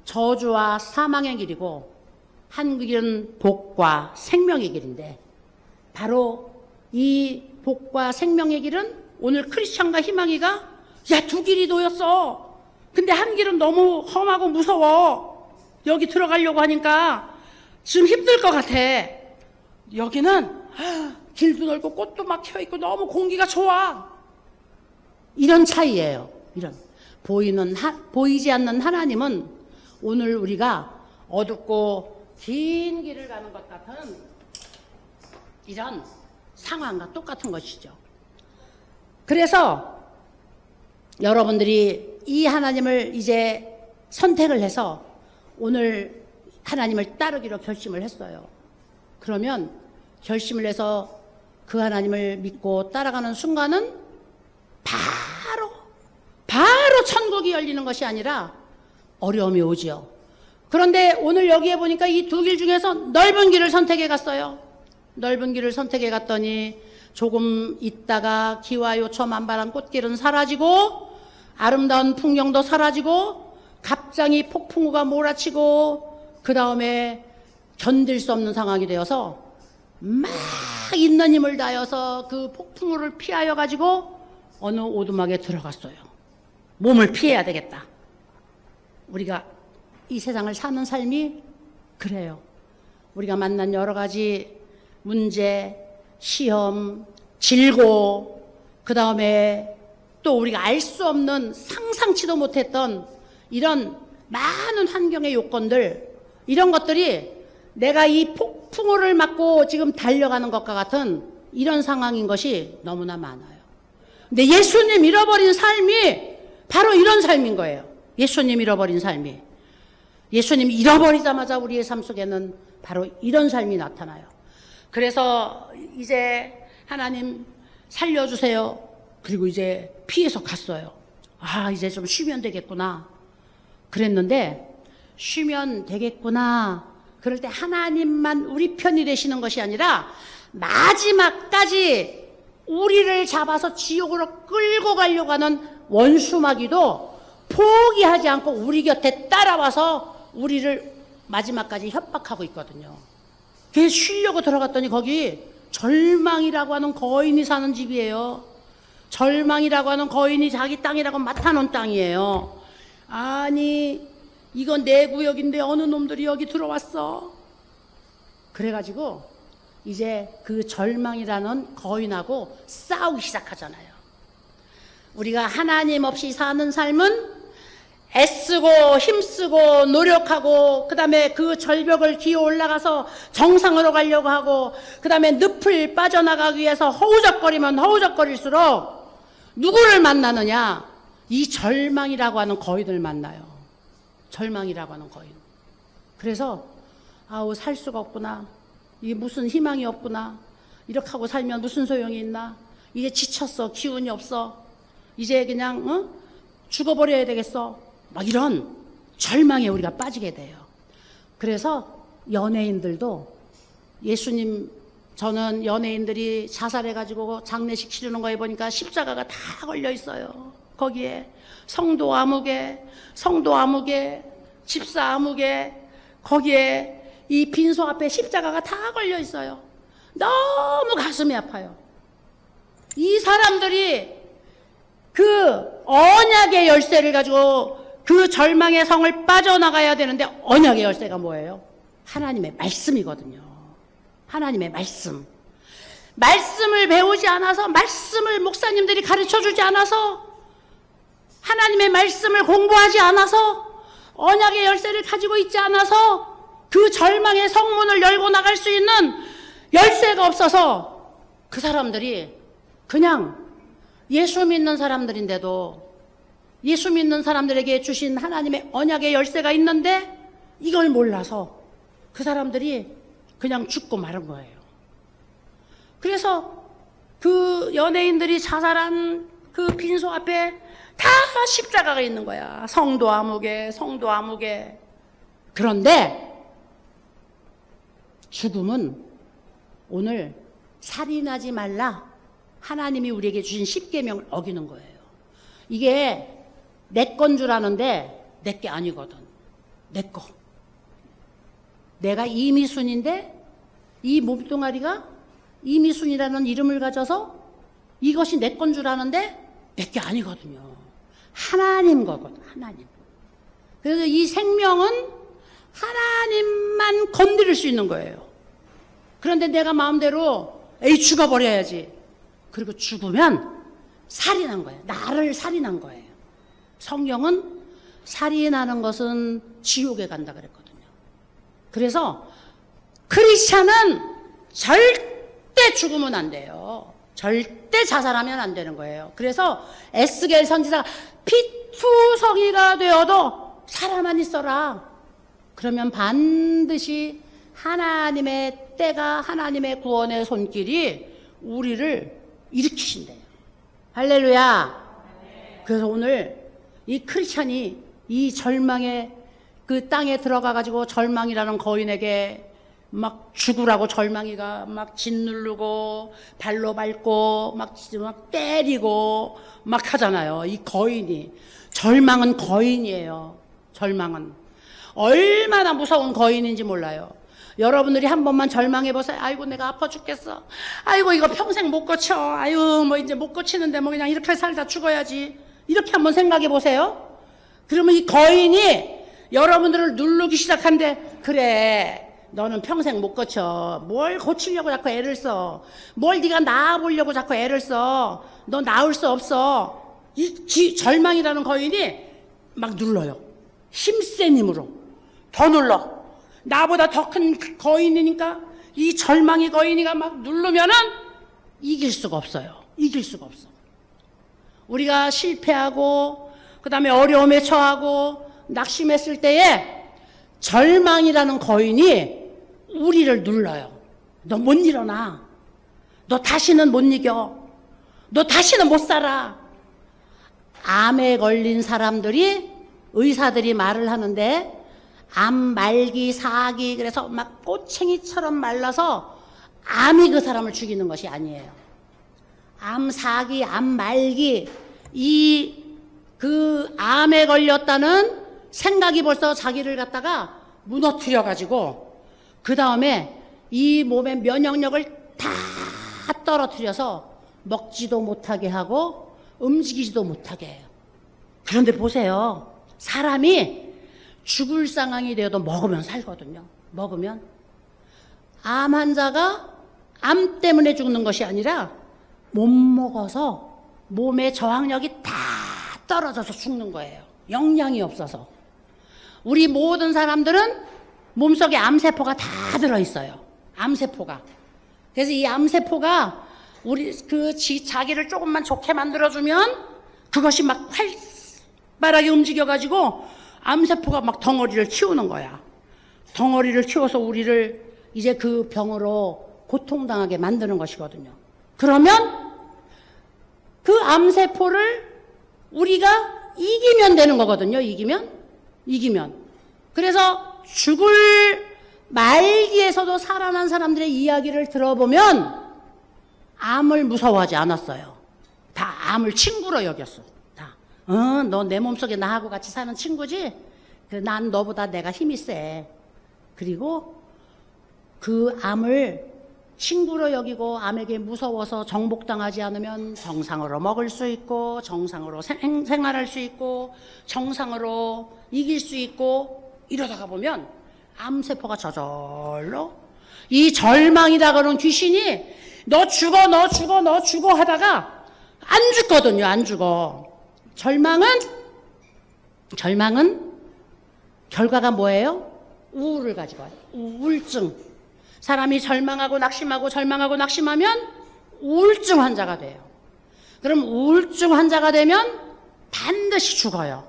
[SPEAKER 1] 저주와 사망의 길이고 한 길은 복과 생명의 길인데, 바로 이 복과 생명의 길은 오늘 크리스찬과 희망이가 야, 두 길이 놓였어. 근데 한 길은 너무 험하고 무서워. 여기 들어가려고 하니까 지금 힘들 것 같아. 여기는 길도 넓고 꽃도 막 펴있고 너무 공기가 좋아. 이런 차이예요. 이런 보이지 않는 하나님은 오늘 우리가 어둡고 긴 길을 가는 것 같은 이런 상황과 똑같은 것이죠. 그래서 여러분들이 이 하나님을 이제 선택을 해서 오늘 하나님을 따르기로 결심을 했어요. 그러면 결심을 해서 그 하나님을 믿고 따라가는 순간은 바로 천국이 열리는 것이 아니라 어려움이 오지요. 그런데 오늘 여기에 보니까 이 두 길 중에서 넓은 길을 선택해 갔어요. 넓은 길을 선택해 갔더니 조금 있다가 기와 요초 만발한 꽃길은 사라지고 아름다운 풍경도 사라지고 갑자기 폭풍우가 몰아치고 그 다음에 견딜 수 없는 상황이 되어서 막 있는 힘을 다해서 그 폭풍우를 피하여 가지고 어느 오두막에 들어갔어요. 몸을 피해야 되겠다. 우리가 이 세상을 사는 삶이 그래요. 우리가 만난 여러 가지 문제, 시험, 질고, 그 다음에 또 우리가 알 수 없는 상상치도 못했던 이런 많은 환경의 요건들, 이런 것들이 내가 이 폭풍우를 맞고 지금 달려가는 것과 같은 이런 상황인 것이 너무나 많아요. 근데 예수님 잃어버린 삶이 바로 이런 삶인 거예요. 예수님 잃어버린 삶이. 예수님 잃어버리자마자 우리의 삶 속에는 바로 이런 삶이 나타나요. 그래서 이제 하나님 살려주세요. 그리고 이제 피해서 갔어요. 아, 이제 좀 쉬면 되겠구나. 그랬는데 쉬면 되겠구나. 그럴 때 하나님만 우리 편이 되시는 것이 아니라 마지막까지 우리를 잡아서 지옥으로 끌고 가려고 하는 원수마귀도 포기하지 않고 우리 곁에 따라와서 우리를 마지막까지 협박하고 있거든요. 그래서 쉬려고 들어갔더니 거기 절망이라고 하는 거인이 사는 집이에요. 절망이라고 하는 거인이 자기 땅이라고 맡아놓은 땅이에요. 아니, 이건 내 구역인데 어느 놈들이 여기 들어왔어. 그래가지고 이제 그 절망이라는 거인하고 싸우기 시작하잖아요. 우리가 하나님 없이 사는 삶은 애쓰고 힘쓰고 노력하고 그 다음에 그 절벽을 기어 올라가서 정상으로 가려고 하고 그 다음에 늪을 빠져나가기 위해서 허우적거리면 허우적거릴수록 누구를 만나느냐? 이 절망이라고 하는 거인을 만나요. 절망이라고 하는 거인. 그래서 아우, 살 수가 없구나. 이게 무슨 희망이 없구나. 이렇게 하고 살면 무슨 소용이 있나. 이제 지쳤어. 기운이 없어. 이제 그냥 죽어버려야 되겠어. 막 이런 절망에 우리가 빠지게 돼요. 그래서 연예인들도 예수님, 저는 연예인들이 자살해가지고 장례식 치르는 거에 보니까 십자가가 다 걸려 있어요. 거기에 성도 아무개, 집사 아무개, 거기에 이 빈소 앞에 십자가가 다 걸려 있어요. 너무 가슴이 아파요. 이 사람들이 그 언약의 열쇠를 가지고 그 절망의 성을 빠져나가야 되는데, 언약의 열쇠가 뭐예요? 하나님의 말씀이거든요. 하나님의 말씀. 말씀을 배우지 않아서, 말씀을 목사님들이 가르쳐 주지 않아서, 하나님의 말씀을 공부하지 않아서, 언약의 열쇠를 가지고 있지 않아서 그 절망의 성문을 열고 나갈 수 있는 열쇠가 없어서 그 사람들이 그냥 예수 믿는 사람들인데도 예수 믿는 사람들에게 주신 하나님의 언약의 열쇠가 있는데 이걸 몰라서 그 사람들이 그냥 죽고 마른 거예요. 그래서 그 연예인들이 자살한 그 빈소 앞에 다 십자가가 있는 거야. 성도 아무개, 성도 아무개. 그런데 죽음은 오늘 살인하지 말라. 하나님이 우리에게 주신 십계명을 어기는 거예요. 이게 내 건 줄 아는데 내 게 아니거든. 내 거. 내가 이미순인데 이 몸뚱아리가 이미순이라는 이름을 가져서 이것이 내 건 줄 아는데 내 게 아니거든요. 하나님 거거든. 하나님. 그래서 이 생명은 하나님만 건드릴 수 있는 거예요. 그런데 내가 마음대로 죽어버려야지. 그리고 죽으면 살인한 거예요. 나를 살인한 거예요. 성경은 살인하는 것은 지옥에 간다 그랬거든요. 그래서 크리스찬은 절대 죽으면 안 돼요. 절대 자살하면 안 되는 거예요. 그래서 에스겔 선지자가 피투성이가 되어도 살아만 있어라. 그러면 반드시 하나님의 때가, 하나님의 구원의 손길이 우리를 일으키신대요. 할렐루야. 그래서 오늘 이 크리스찬이 이 절망의 그 땅에 들어가 가지고 절망이라는 거인에게 막 죽으라고 절망이가 막 짓누르고 발로 밟고 막 때리고 막 하잖아요. 이 거인이. 절망은 거인이에요. 절망은 얼마나 무서운 거인인지 몰라요. 여러분들이 한 번만 절망해 보세요. 아이고 내가 아파 죽겠어. 아이고 이거 평생 못 고쳐. 아유 뭐 이제 못 고치는데 뭐 그냥 이렇게 살다 죽어야지. 이렇게 한번 생각해 보세요. 그러면 이 거인이 여러분들을 누르기 시작한대. 그래 너는 평생 못 고쳐. 뭘 고치려고 자꾸 애를 써. 뭘 네가 나아보려고 자꾸 애를 써. 너 나을 수 없어. 이 절망이라는 거인이 막 눌러요. 힘센 힘으로 더 눌러. 나보다 더 큰 거인이니까 이 절망의 거인이가 막 누르면은 이길 수가 없어요. 이길 수가 없어. 우리가 실패하고 그 다음에 어려움에 처하고 낙심했을 때에 절망이라는 거인이 우리를 눌러요. 너 못 일어나. 너 다시는 못 이겨. 너 다시는 못 살아. 암에 걸린 사람들이 의사들이 말을 하는데 암 말기 사기 그래서 막 꼬챙이처럼 말라서 암이 그 사람을 죽이는 것이 아니에요. 암 사기, 암 말기 그 암에 걸렸다는 생각이 벌써 자기를 갖다가 무너뜨려 가지고 그 다음에 이 몸의 면역력을 다 떨어뜨려서 먹지도 못하게 하고 움직이지도 못하게 해요. 그런데 보세요. 사람이 죽을 상황이 되어도 먹으면 살거든요. 먹으면. 암 환자가 암 때문에 죽는 것이 아니라 못 먹어서 몸의 저항력이 다 떨어져서 죽는 거예요. 영양이 없어서. 우리 모든 사람들은 몸속에 암세포가 다 들어있어요. 암세포가. 그래서 이 암세포가 우리 자기를 조금만 좋게 만들어주면 그것이 막 활발하게 움직여가지고 암세포가 막 덩어리를 키우는 거야. 덩어리를 키워서 우리를 이제 그 병으로 고통당하게 만드는 것이거든요. 그러면 그 암세포를 우리가 이기면 되는 거거든요. 이기면. 그래서 죽을 말기에서도 살아난 사람들의 이야기를 들어보면 암을 무서워하지 않았어요. 다 암을 친구로 여겼어. 다. 너 내 몸속에 나하고 같이 사는 친구지? 난 너보다 내가 힘이 세. 그리고 그 암을 친구로 여기고 암에게 무서워서 정복당하지 않으면 정상으로 먹을 수 있고 정상으로 생활할 수 있고 정상으로 이길 수 있고 이러다가 보면 암세포가 저절로 이 절망이라고 하는 귀신이 너 죽어 하다가 안 죽거든요. 안 죽어. 절망은 결과가 뭐예요? 우울을 가지고 와요. 우울증. 사람이 절망하고 낙심하면 우울증 환자가 돼요. 그럼 우울증 환자가 되면 반드시 죽어요.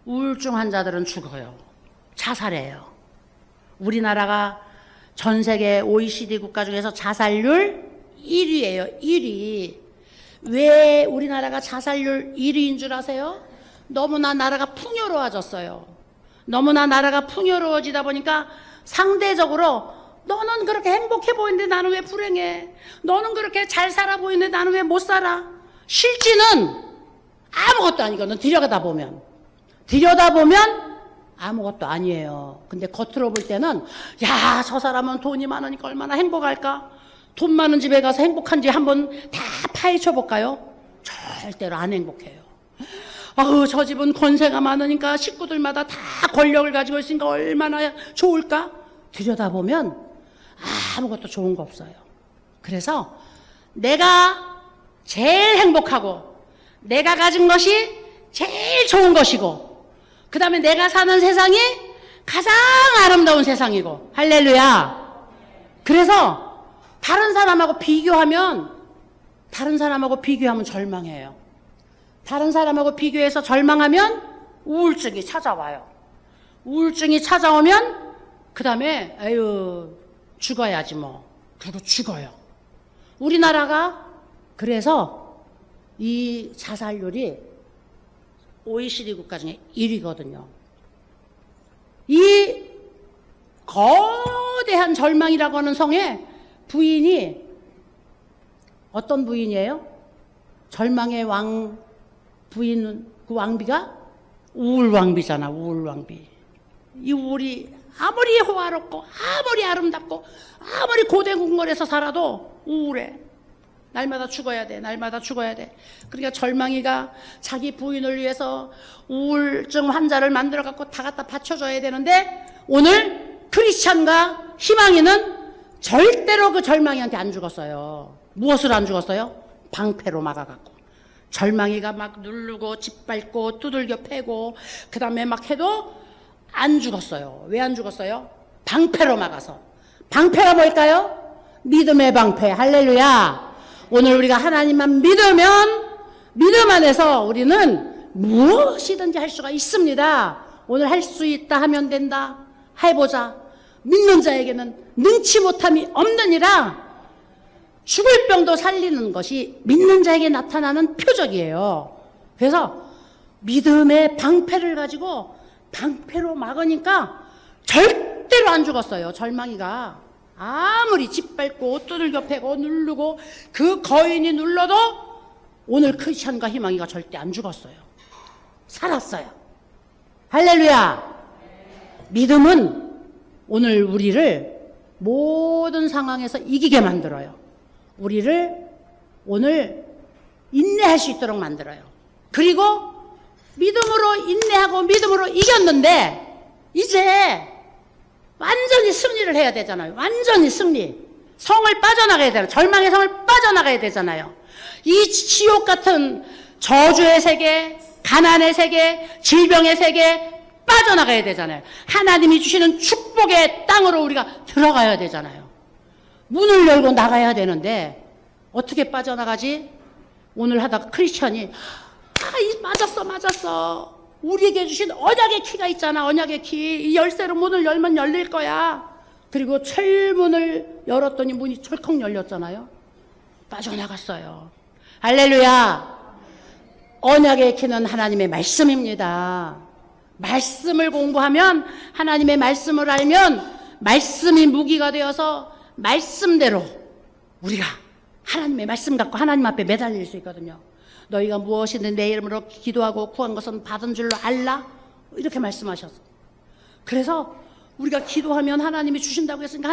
[SPEAKER 1] 우울증 환자들은 죽어요. 자살해요. 우리나라가 전 세계 OECD 국가 중에서 자살률 1위예요. 1위. 왜 우리나라가 자살률 1위인 줄 아세요? 너무나 나라가 풍요로워졌어요. 너무나 나라가 풍요로워지다 보니까 상대적으로 너는 그렇게 행복해 보이는데 나는 왜 불행해? 너는 그렇게 잘 살아 보이는데 나는 왜 못 살아? 실지는 아무것도 아니거든. 들여다보면 아무것도 아니에요. 근데 겉으로 볼 때는 야, 저 사람은 돈이 많으니까 얼마나 행복할까? 돈 많은 집에 가서 행복한지 한번 다 파헤쳐 볼까요? 절대로 안 행복해요. 아우, 저 집은 권세가 많으니까 식구들마다 다 권력을 가지고 있으니까 얼마나 좋을까? 들여다보면 아무것도 좋은 거 없어요. 그래서 내가 제일 행복하고 내가 가진 것이 제일 좋은 것이고 그 다음에 내가 사는 세상이 가장 아름다운 세상이고, 할렐루야. 그래서 다른 사람하고 비교하면 절망해요. 다른 사람하고 비교해서 절망하면 우울증이 찾아와요. 우울증이 찾아오면 그 다음에 아유, 죽어야지 뭐. 그리고 죽어요. 우리나라가 그래서 이 자살률이 OECD 국가 중에 1위거든요. 이 거대한 절망이라고 하는 성에 부인이 어떤 부인이에요? 절망의 왕 부인, 그 왕비가 우울왕비잖아. 우울왕비. 이 우울이 아무리 호화롭고 아무리 아름답고 아무리 고대궁궐에서 살아도 우울해. 날마다 죽어야 돼. 날마다 죽어야 돼. 그러니까 절망이가 자기 부인을 위해서 우울증 환자를 만들어 갖고 다 갖다 바쳐줘야 되는데, 오늘 크리스찬과 희망이는 절대로 그 절망이한테 안 죽었어요. 무엇을 안 죽었어요? 방패로 막아갖고. 절망이가 막 누르고 짓밟고 두들겨 패고 그 다음에 막 해도 안 죽었어요. 왜 안 죽었어요? 방패로 막아서. 방패가 뭘까요? 믿음의 방패. 할렐루야. 오늘 우리가 하나님만 믿으면 믿음 안에서 우리는 무엇이든지 할 수가 있습니다. 오늘 할 수 있다 하면 된다. 해보자. 믿는 자에게는 능치 못함이 없느니라. 죽을 병도 살리는 것이 믿는 자에게 나타나는 표적이에요. 그래서 믿음의 방패를 가지고 방패로 막으니까 절대로 안 죽었어요. 절망이가 아무리 짓밟고 두들겨 패고 누르고 그 거인이 눌러도 오늘 크리스찬과 희망이가 절대 안 죽었어요. 살았어요. 할렐루야. 믿음은 오늘 우리를 모든 상황에서 이기게 만들어요. 우리를 오늘 인내할 수 있도록 만들어요. 그리고 믿음으로 인내하고 믿음으로 이겼는데 이제 완전히 승리를 해야 되잖아요. 완전히 승리. 성을 빠져나가야 되잖아요. 절망의 성을 빠져나가야 되잖아요. 이 지옥 같은 저주의 세계, 가난의 세계, 질병의 세계 빠져나가야 되잖아요. 하나님이 주시는 축복의 땅으로 우리가 들어가야 되잖아요. 문을 열고 나가야 되는데 어떻게 빠져나가지? 오늘 하다가 크리스천이 맞았어. 우리에게 주신 언약의 키가 있잖아. 언약의 키. 이 열쇠로 문을 열면 열릴 거야. 그리고 철문을 열었더니 문이 철컥 열렸잖아요. 빠져나갔어요. 할렐루야. 언약의 키는 하나님의 말씀입니다. 말씀을 공부하면, 하나님의 말씀을 알면 말씀이 무기가 되어서 말씀대로 우리가 하나님의 말씀 갖고 하나님 앞에 매달릴 수 있거든요. 너희가 무엇이든 내 이름으로 기도하고 구한 것은 받은 줄로 알라? 이렇게 말씀하셨어. 그래서 우리가 기도하면 하나님이 주신다고 했으니까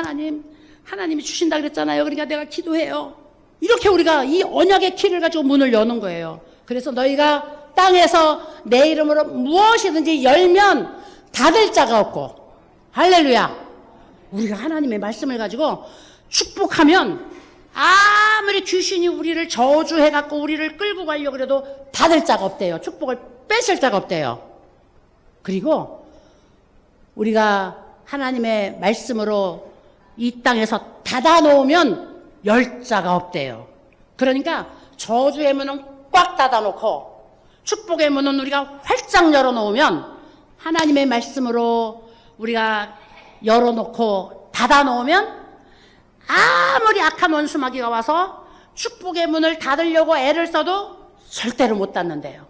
[SPEAKER 1] 하나님이 주신다 그랬잖아요. 그러니까 내가 기도해요. 이렇게 우리가 이 언약의 키를 가지고 문을 여는 거예요. 그래서 너희가 땅에서 내 이름으로 무엇이든지 열면 닫을 자가 없고, 할렐루야. 우리가 하나님의 말씀을 가지고 축복하면 아무리 귀신이 우리를 저주해갖고 우리를 끌고 가려고 그래도 닫을 자가 없대요. 축복을 뺏을 자가 없대요. 그리고 우리가 하나님의 말씀으로 이 땅에서 닫아놓으면 열 자가 없대요. 그러니까 저주의 문은 꽉 닫아놓고 축복의 문은 우리가 활짝 열어놓으면, 하나님의 말씀으로 우리가 열어놓고 닫아놓으면 아무리 악한 원수마귀가 와서 축복의 문을 닫으려고 애를 써도 절대로 못 닫는데요.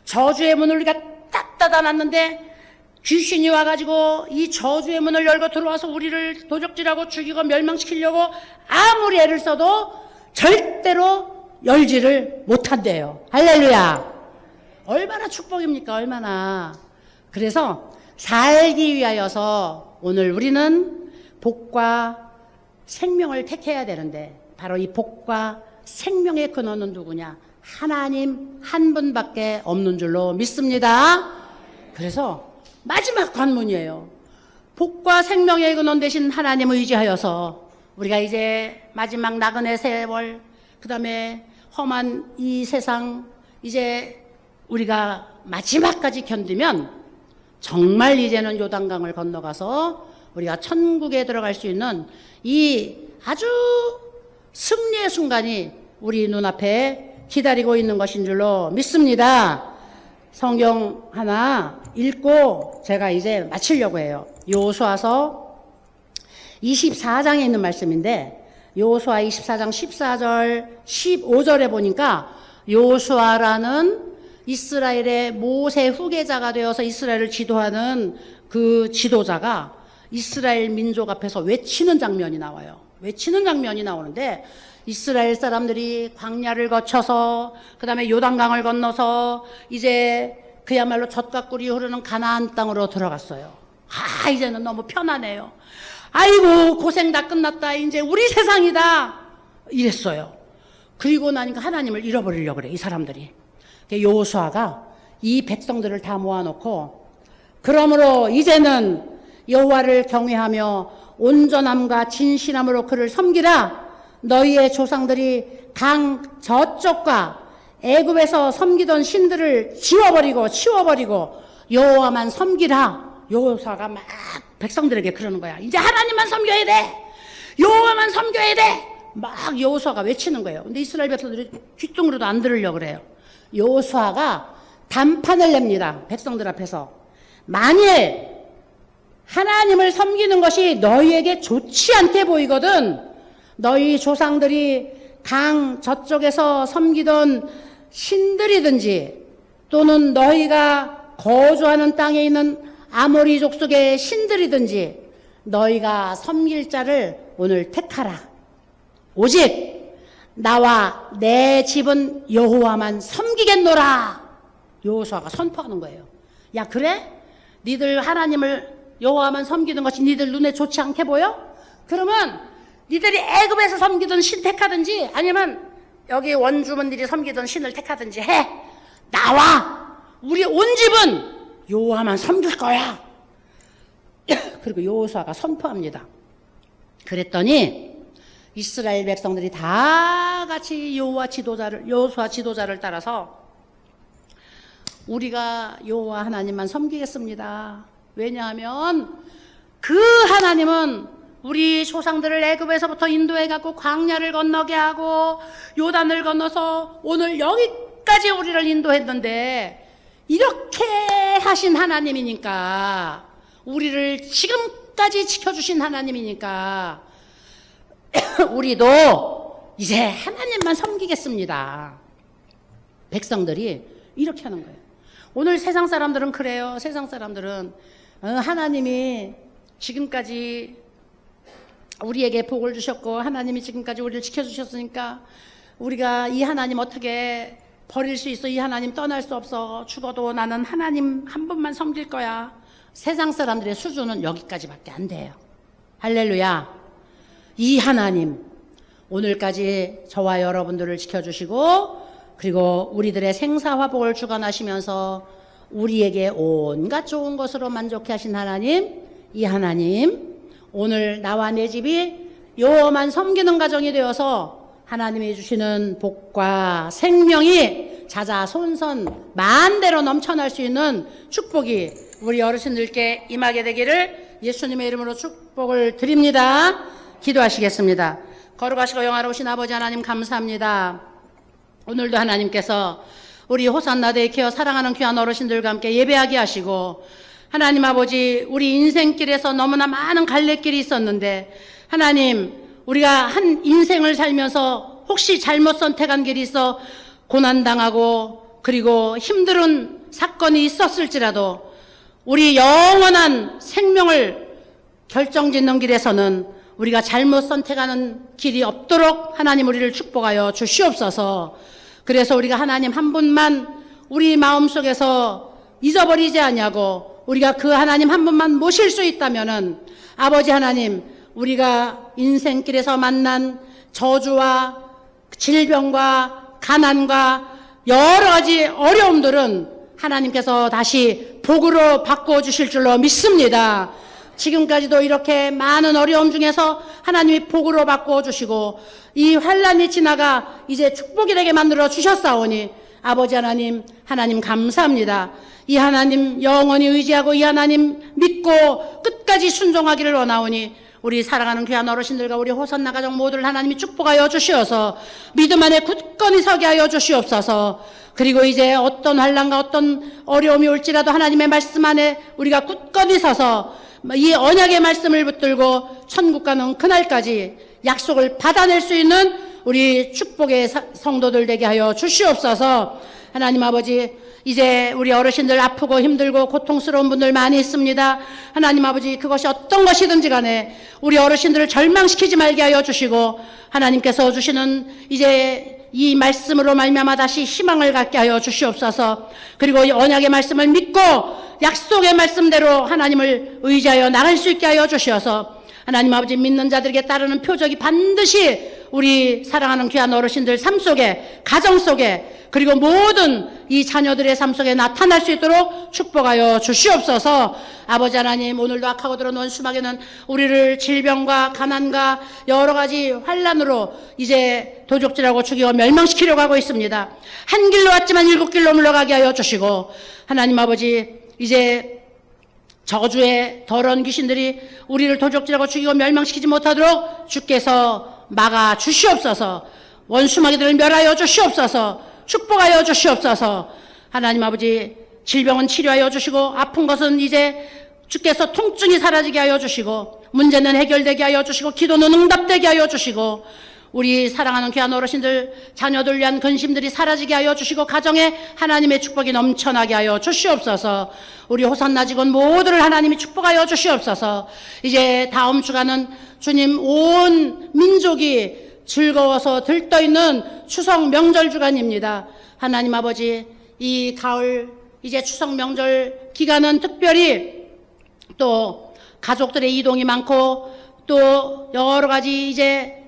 [SPEAKER 1] 저주의 문을 우리가 딱 닫아놨는데 귀신이 와가지고 이 저주의 문을 열고 들어와서 우리를 도적질하고 죽이고 멸망시키려고 아무리 애를 써도 절대로 열지를 못한대요. 할렐루야. 얼마나 축복입니까? 얼마나. 그래서 살기 위하여서 오늘 우리는 복과 생명을 택해야 되는데 바로 이 복과 생명의 근원은 누구냐? 하나님 한 분밖에 없는 줄로 믿습니다. 그래서 마지막 관문이에요. 복과 생명의 근원 되신 하나님을 의지하여서 우리가 이제 마지막 나그네 세월, 그 다음에 험한 이 세상 이제 우리가 마지막까지 견디면 정말 이제는 요단강을 건너가서 우리가 천국에 들어갈 수 있는 이 아주 승리의 순간이 우리 눈앞에 기다리고 있는 것인 줄로 믿습니다. 성경 하나 읽고 제가 이제 마치려고 해요. 여호수아서 24장에 있는 말씀인데 여호수아 24장 14절 15절에 보니까 여호수아라는 이스라엘의 모세 후계자가 되어서 이스라엘을 지도하는 그 지도자가 이스라엘 민족 앞에서 외치는 장면이 나와요. 외치는 장면이 나오는데 이스라엘 사람들이 광야를 거쳐서 그 다음에 요단강을 건너서 이제 그야말로 젖과 꿀이 흐르는 가나안 땅으로 들어갔어요. 아, 이제는 너무 편하네요. 아이고, 고생 다 끝났다. 이제 우리 세상이다. 이랬어요. 그리고 나니까 하나님을 잃어버리려고 그래, 이 사람들이. 여호수아가 이 백성들을 다 모아놓고 그러므로 이제는 여호와를 경외하며 온전함과 진실함으로 그를 섬기라. 너희의 조상들이 강 저쪽과 애굽에서 섬기던 신들을 치워버리고 여호와만 섬기라. 여호수아가 막 백성들에게 그러는 거야. 이제 하나님만 섬겨야 돼. 여호와만 섬겨야 돼. 막 여호수아가 외치는 거예요. 근데 이스라엘 백성들이 귓등으로도 안 들으려고 그래요. 여호수아가 단판을 냅니다. 백성들 앞에서. 만일 하나님을 섬기는 것이 너희에게 좋지 않게 보이거든 너희 조상들이 강 저쪽에서 섬기던 신들이든지 또는 너희가 거주하는 땅에 있는 아모리 족속의 신들이든지 너희가 섬길 자를 오늘 택하라. 오직 나와 내 집은 여호와만 섬기겠노라. 여호수아가 선포하는 거예요. 야, 그래? 니들 하나님을 여호와만 섬기는 것이 니들 눈에 좋지 않게 보여? 그러면 니들이 애굽에서 섬기던 신 택하든지 아니면 여기 원주민들이 섬기던 신을 택하든지 해. 나와. 우리 온 집은 여호와만 섬길 거야. 그리고 여호수아가 선포합니다. 그랬더니 이스라엘 백성들이 다 같이 여호수아 지도자를 따라서 우리가 여호와 하나님만 섬기겠습니다. 왜냐하면 그 하나님은 우리 조상들을 애굽에서부터 인도해 갖고 광야를 건너게 하고 요단을 건너서 오늘 여기까지 우리를 인도했는데 이렇게 하신 하나님이니까 우리를 지금까지 지켜주신 하나님이니까 우리도 이제 하나님만 섬기겠습니다. 백성들이 이렇게 하는 거예요. 오늘 세상 사람들은 그래요. 세상 사람들은 하나님이 지금까지 우리에게 복을 주셨고 하나님이 지금까지 우리를 지켜주셨으니까 우리가 이 하나님 어떻게 버릴 수 있어? 이 하나님 떠날 수 없어. 죽어도 나는 하나님 한 분만 섬길 거야. 세상 사람들의 수준은 여기까지밖에 안 돼요. 할렐루야. 이 하나님 오늘까지 저와 여러분들을 지켜주시고 그리고 우리들의 생사화복을 주관하시면서 우리에게 온갖 좋은 것으로 만족해 하신 하나님, 이 하나님 오늘 나와 내 집이 여호와만 섬기는 가정이 되어서 하나님이 주시는 복과 생명이 자자손손 만대로 넘쳐날 수 있는 축복이 우리 어르신들께 임하게 되기를 예수님의 이름으로 축복을 드립니다. 기도하시겠습니다. 거룩하시고 영화로우신 아버지 하나님 감사합니다. 오늘도 하나님께서 우리 호산나 데이케어 사랑하는 귀한 어르신들과 함께 예배하게 하시고 하나님 아버지 우리 인생길에서 너무나 많은 갈래길이 있었는데 하나님 우리가 한 인생을 살면서 혹시 잘못 선택한 길이 있어 고난당하고 그리고 힘든 사건이 있었을지라도 우리 영원한 생명을 결정짓는 길에서는 우리가 잘못 선택하는 길이 없도록 하나님 우리를 축복하여 주시옵소서. 그래서 우리가 하나님 한 분만 우리 마음속에서 잊어버리지 아니하고 우리가 그 하나님 한 분만 모실 수 있다면은 아버지 하나님, 우리가 인생길에서 만난 저주와 질병과 가난과 여러 가지 어려움들은 하나님께서 다시 복으로 바꾸어 주실 줄로 믿습니다. 지금까지도 이렇게 많은 어려움 중에서 하나님이 복으로 바꾸어 주시고 이 환란이 지나가 이제 축복이 되게 만들어 주셨사오니 아버지 하나님, 하나님 감사합니다. 이 하나님 영원히 의지하고 이 하나님 믿고 끝까지 순종하기를 원하오니 우리 사랑하는 귀한 어르신들과 우리 호산나 가정 모두를 하나님이 축복하여 주시어서 믿음 안에 굳건히 서게 하여 주시옵소서. 그리고 이제 어떤 환난과 어떤 어려움이 올지라도 하나님의 말씀 안에 우리가 굳건히 서서 이 언약의 말씀을 붙들고 천국 가는 그날까지 약속을 받아낼 수 있는 우리 축복의 성도들 되게 하여 주시옵소서. 하나님 아버지, 이제 우리 어르신들 아프고 힘들고 고통스러운 분들 많이 있습니다. 하나님 아버지, 그것이 어떤 것이든지 간에 우리 어르신들을 절망시키지 말게 하여 주시고 하나님께서 주시는 이제 이 말씀으로 말미암아 다시 희망을 갖게 하여 주시옵소서. 그리고 이 언약의 말씀을 믿고 약속의 말씀대로 하나님을 의지하여 나갈 수 있게 하여 주시어서 하나님 아버지, 믿는 자들에게 따르는 표적이 반드시 우리 사랑하는 귀한 어르신들 삶 속에, 가정 속에, 그리고 모든 이 자녀들의 삶 속에 나타날 수 있도록 축복하여 주시옵소서. 아버지 하나님, 오늘도 악하고 들어온 원수마귀는 우리를 질병과 가난과 여러 가지 환난으로 이제 도적질하고 죽이고 멸망시키려고 하고 있습니다. 한 길로 왔지만 일곱 길로 물러가게 하여 주시고 하나님 아버지, 이제 저주의 더러운 귀신들이 우리를 도적질하고 죽이고 멸망시키지 못하도록 주께서 막아 주시옵소서. 원수마귀들을 멸하여 주시옵소서. 축복하여 주시옵소서. 하나님 아버지, 질병은 치료하여 주시고 아픈 것은 이제 주께서 통증이 사라지게 하여 주시고 문제는 해결되게 하여 주시고 기도는 응답되게 하여 주시고 우리 사랑하는 귀한 어르신들 자녀들 위한 근심들이 사라지게 하여 주시고 가정에 하나님의 축복이 넘쳐나게 하여 주시옵소서. 우리 호산나 직원 모두를 하나님이 축복하여 주시옵소서. 이제 다음 주간은 주님 온 민족이 즐거워서 들떠있는 추석 명절 주간입니다. 하나님 아버지, 이 가을 이제 추석 명절 기간은 특별히 또 가족들의 이동이 많고 또 여러 가지 이제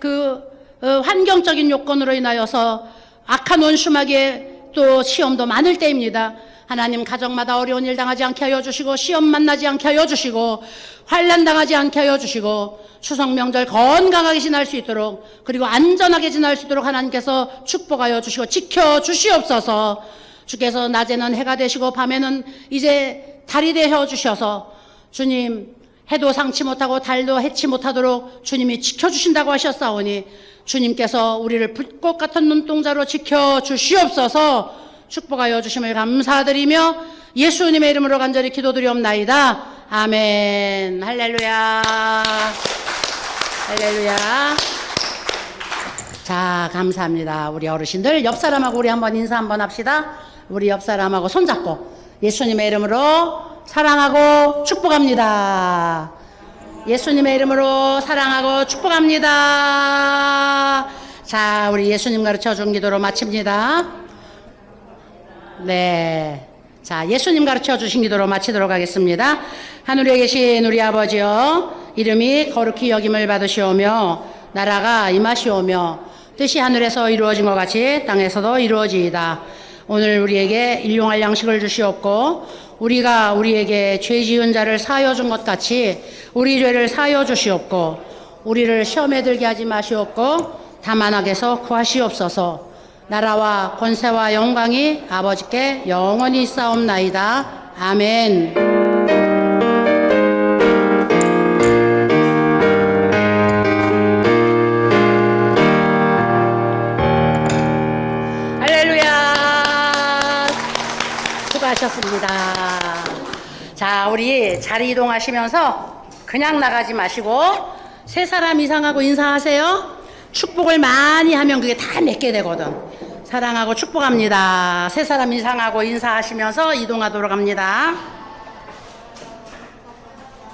[SPEAKER 1] 환경적인 요건으로 인하여서 악한 원수마귀의 또 시험도 많을 때입니다. 하나님, 가정마다 어려운 일 당하지 않게 하여 주시고 시험 만나지 않게 하여 주시고 환난 당하지 않게 하여 주시고 추석 명절 건강하게 지날 수 있도록 그리고 안전하게 지날 수 있도록 하나님께서 축복하여 주시고 지켜 주시옵소서. 주께서 낮에는 해가 되시고 밤에는 이제 달이 되어 주셔서 주님, 해도 상치 못하고 달도 해치 못하도록 주님이 지켜주신다고 하셨사오니 주님께서 우리를 불꽃 같은 눈동자로 지켜주시옵소서. 축복하여 주심을 감사드리며 예수님의 이름으로 간절히 기도드리옵나이다. 아멘. 할렐루야. 할렐루야. 자, 감사합니다. 우리 어르신들 옆 사람하고 우리 한번 인사 한번 합시다. 우리 옆 사람하고 손잡고 예수님의 이름으로 사랑하고 축복합니다. 예수님의 이름으로 사랑하고 축복합니다. 자, 우리 예수님 가르쳐 준 기도로 마칩니다. 네. 자, 예수님 가르쳐 주신 기도로 마치도록 하겠습니다. 하늘에 계신 우리 아버지여, 이름이 거룩히 여김을 받으시오며 나라가 임하시오며 뜻이 하늘에서 이루어진 것 같이 땅에서도 이루어지이다. 오늘 우리에게 일용할 양식을 주시옵고 우리가 우리에게 죄 지은 자를 사하여 준 것 같이 우리 죄를 사하여 주시옵고 우리를 시험에 들게 하지 마시옵고 다만 악에서 구하시옵소서. 나라와 권세와 영광이 아버지께 영원히 있사옵나이다. 아멘. 할렐루야. 수고하셨습니다. 자, 우리 자리 이동하시면서 그냥 나가지 마시고 세 사람 이상하고 인사하세요. 축복을 많이 하면 그게 다 맺게 되거든. 사랑하고 축복합니다. 세 사람 이상하고 인사하시면서 이동하도록 합니다.